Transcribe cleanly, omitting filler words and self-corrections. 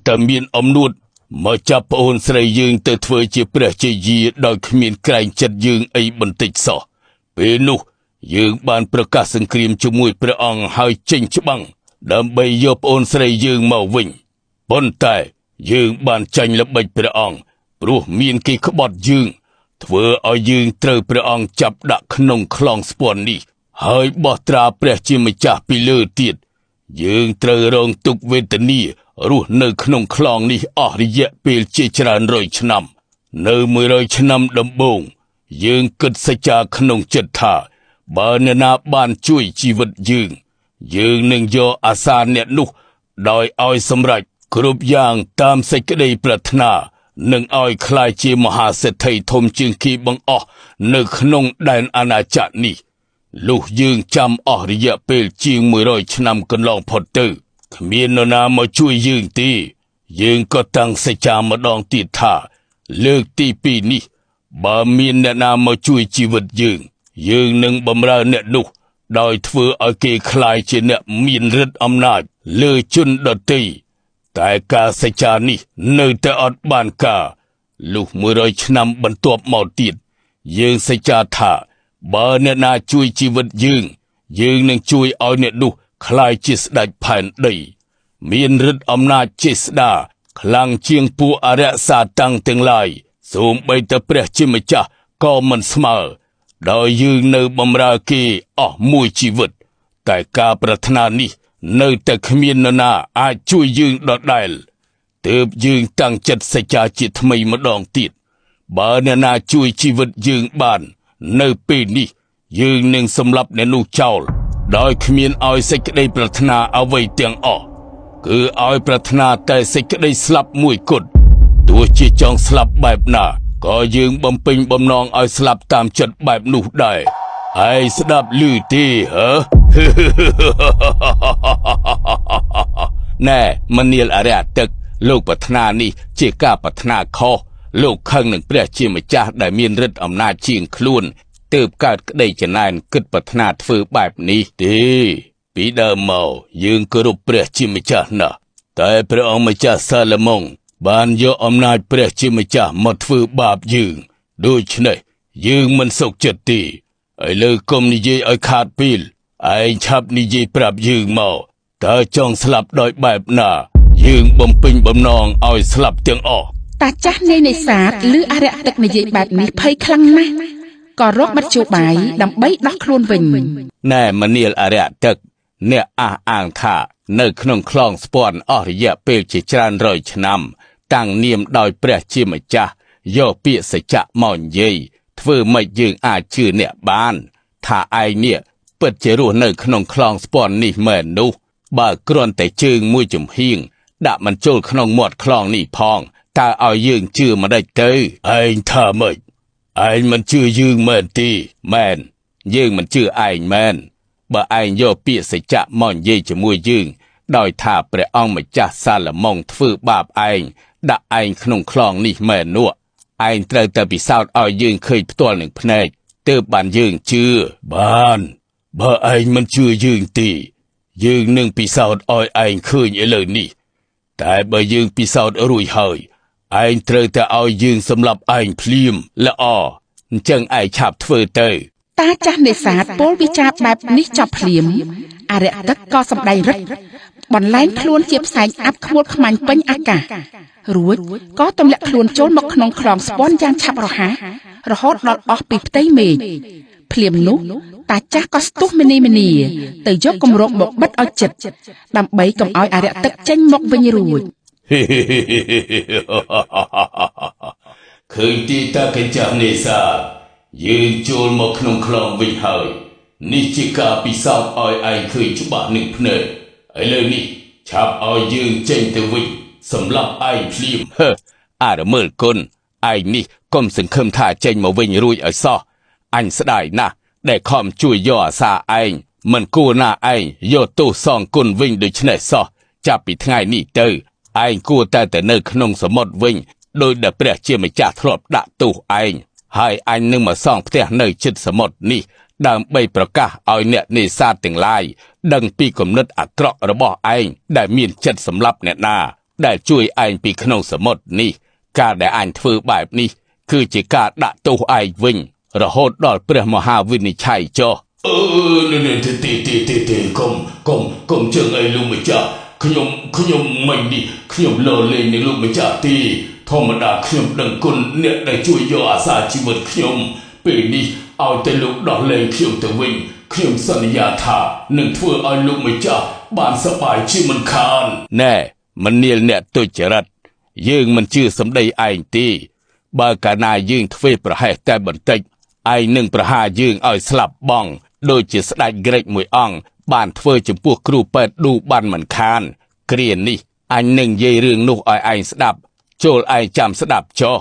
តែមានអំនួតមកចាប់ប្អូនស្រីយើងទៅធ្វើជាព្រះជាយាដោយគ្មានក្រែងចិត្តយើងអីបន្តិចសោះពេលនោះយើងបានប្រកាសសង្គ្រាមជាមួយព្រះអង្គហើយចេញច្បាំងដើម្បីយកប្អូនស្រីយើងមកវិញប៉ុន្តែយើងបានចាញ់ល្បិចព្រះអង្គព្រោះមានគេក្បត់យើងធ្វើឲ្យយើងត្រូវព្រះអង្គចាប់ដាក់ក្នុងខ្លងស្ពាន់នេះហើយបោះត្រាព្រះជាម្ចាស់ពីលើទៀតយើងត្រូវរងទុក្ខវេទនារស់នៅក្នុងខ្លងនេះអស់រយៈពេលជាច្រើនរយឆ្នាំនៅ100ឆ្នាំដំបូងយើងគិតសច្ចាក្នុងចិត្តថាបើអ្នកណាបានជួយជីវិតយើងនឹងយកអាសាអ្នកនោះដោយឲ្យសម្រេចគ្រប់យ៉ាងតាមសេចក្តីប្រាថ្នានឹងឲ្យក្លាយជាមហាសេដ្ឋីធំជាងគេបង្អស់នៅក្នុងដែនអាណាចក្រនេះលុះយើងចាំអស់រយៈពេលជាង100ឆ្នាំកន្លងផុតទៅគ្មាននរណាមកជួយយើងទេយើងក៏តាំងសច្ចាម្ដងទៀតថាលើកទី2នេះបើមានអ្នកណាមកជួយជីវិតយើងនឹងបម្រើអ្នកនោះដោយធ្វើឲ្យគេក្លាយជាអ្នកមានឫទ្ធិអំណាចលើជនដទៃតែការសច្ចានេះនៅតែអត់បានការលុះ100ឆ្នាំបន្ទាប់មកទៀតយើងសច្ចាថាបើអ្នកណាជួយជីវិតយើងនឹងជួយឲ្យអ្នកនោះក្លាយជាស្ដេចផែនដីមានឫទ្ធិអំណាចជាស្ដាខ្លាំងជាងពួកអរិយសាតាំងទាំងឡាយសូម្បីតែព្រះជាម្ចាស់ក៏មិនស្មើដោយយើងនៅបម្រើគេអស់មួយជីវិតតែការប្រាថ្នានេះនៅតែគ្មាននរណាអាចជួយយើងដដែលទើបយើងតាំងចិត្តសច្ចាជាថ្មីម្ដងទៀតបើអ្នកណាជួយជីវិតយើងបាននៅពេលនេះយើងនឹងសម្លាប់អ្នកនោះចោលដោយគ្មានឲ្យសេចក្តីប្រាថ្នាអ្វីទាំងអស់គឺឲ្យប្រាថ្នាតែសេចក្តីស្លាប់មួយគត់ទោះជាចង់ស្លាប់បែបណាក៏យើងបំពេញបំណងឲ្យស្លាប់តាមចិត្តបែបនោះដែរហើយស្ដាប់ឮទេហ៎ណែមនាលអរិយទឹកលោកប្រាថ្នានេះជាការប្រាថ្នាខុសលោកខឹងនឹងព្រះជាម្ចាស់ដែលមានឫទ្ធិអំណាចជាងខ្លួនទើបកើតក្តីចំណែនគិតប្រាថ្នាធ្វើបែបនេះទេពីដើមមកយើងគោរពព្រះជាម្ចាស់ណាស់តែព្រះអង្គម្ចាស់សាឡូមោនបានយកអំណាចព្រះជាម្ចាស់មកធ្វើបាបយើងដូច្នេះយើងមិនសុខចិត្តទេឥឡូវកុំនិយាយឲ្យខាតពេលឯងឆាប់និយាយប្រាប់យើងមកតើចង់ស្លាប់ដោយបែបណាយើងបំពេញបំណងឲ្យស្លាប់ទាំងអស់តាចាស់នៃនេសាទឬអរិយទឹកនិយាយបែបនេះភ័យខ្លាំងណាស់ក៏រកមធ្យោបាយដើម្បីដោះខ្លួនវិញណែមនាលអរិយទឹកអ្នកអះអាងថានៅក្នុងខ្លងស្ពាន់អស់រយៈពេលជាច្រើនរយឆ្នាំតាំងនាមដោយព្រះជាម្ចាស់យកពាក្យសច្ចៈមកនិយាយធ្វើម៉េចយើងអាចជឿអ្នកបានថាឯងនេះពិតជារស់នៅក្នុងខ្លងស្ពាន់នេះមែននោះបើគ្រាន់តែជើងមួយចំហៀងដាក់មិនចូលក្នុងមាត់ខ្លងនេះផងតើឲ្យយើងជឿមិនដេចទៅឯងថាម៉េចឯងមិនជឿយើងមែនទេមែនយើងមិនជឿឯងមែនបើឯងយកពាក្យសច្ចៈមកនិយាយជាមួយយើងដោយថាព្រះអង្គម្ចាស់សាឡូមោនធ្វើបាបឯងដាក់ឯងក្នុងខ្លងនេះមែននោះឯងត្រូវតែពិសោធន៍ឲ្យយើងឃើញផ្ទាល់នឹងភ្នែកទើបបានយើងជឿបានបើឯងមិនជឿយើងទេយើងនឹងពិសោធន៍ឲ្យឯងឃើញឥឡូវនេះតែបើយើងពិសោធន៍រួចហើយឯងត្រូវតែឲ្យយើងសម្លាប់ឯងភ្លាមល្អអញ្ចឹងឯងឆាប់ធ្វើទៅតាចាស់នេសាទពោលវិចារបែបនេះចប់ភ្លាមអរិយទឹកក៏សម្ដែងរឹកបន្លែងខ្លួនជាផ្សែងអាប់ខ្មួលខ្មាញ់ពេញអាកាសរួចក៏ទម្លាក់ខ្លួនចូលមកក្នុងខ្លងស្ពាន់យ៉ាងឆាប់រហ័សរហូតដល់អស់ពីផ្ទៃមេឃភ្លាមនោះតាចាស់ក៏ស្ទុះមនីទៅយកគម្របមកបិទឲ្យជិតដើម្បីកុំឲ្យអរិយទឹកចេញមកវិញរួចឃើញទីតាកញ្ចាស់នេសាទយើងចូលមកក្នុងខ្លងវិញហើយនេះជាការពិសោធន៍ឲ្យឯងឃើញច្បាស់នឹងភ្នែកឥឡូវនេះឆាប់ឲ្យយើងចេញទៅវិញសម្រាប់ឯងភ្លាមអរមើលគុណឯងនេះកុំសង្ឃឹមថាចេញមកវិញរួចឲ្យសោះអញស្ដាយណាស់ដែលខំជួយយកអាសាឯងមិនគួរណាឯងយកទោសសងគុណវិញដូច្នេះសោះចាប់ពីថ្ងៃនេះទៅឯងគួរតែនៅក្នុងសមុទ្រវិញដោយដែលព្រះជាម្ចាស់ធ្លាប់ដាក់ទោសឯងហើយអញនឹងមកសង់ផ្ទះនៅជិតសមុទ្រនេះដើម្បីប្រកាសឲ្យអ្នកនេសាទទាំងឡាយដឹងពីគំនិតអាក្រក់របស់ឯងដែលមានចិត្តសម្លាប់អ្នកណា ដែលជួយឯងពីក្នុងសមុទ្រនេះការដែលអញធ្វើបែបនេះគឺជាការដាក់ទោសឯងវិញរហូតដល់ព្រះមហាវិនិច្ឆ័យចុះនេះទីកុំជើងអីលោកម្ចាស់ខ្ញុំមិននេះខ្ញុំលោលេងនឹងលោកម្ចាស់ទីធម្មតាខ្ញុំដឹងគុណអ្នកដែលជួយយកអាសាជីវិតខ្ញុំពេលនេះឲ្យតែលោកដោះលែងខ្ញុំទៅវិញខ្ញុំសន្យាថានឹងធ្វើឲ្យលោកម្ចាស់បានសប្បាយជាមិនខានណែមនាលអ្នកទុច្ចរិតយើងមិនជឿសម្ដីឯងទេបើកាលណាយើងធ្វើប្រហែសតែបន្តិចឯងនឹងប្រហារយើងឲ្យស្លាប់បង់ដូចជាស្ដេចក្រិចមួយអង្គបានធ្វើចំពោះគ្រូពេទ្យឌូបានមិនខានគ្រានេះអញនឹងនិយាយរឿងនោះឲ្យឯងស្ដាប់ចូលឯងចាំស្ដាប់ចុះ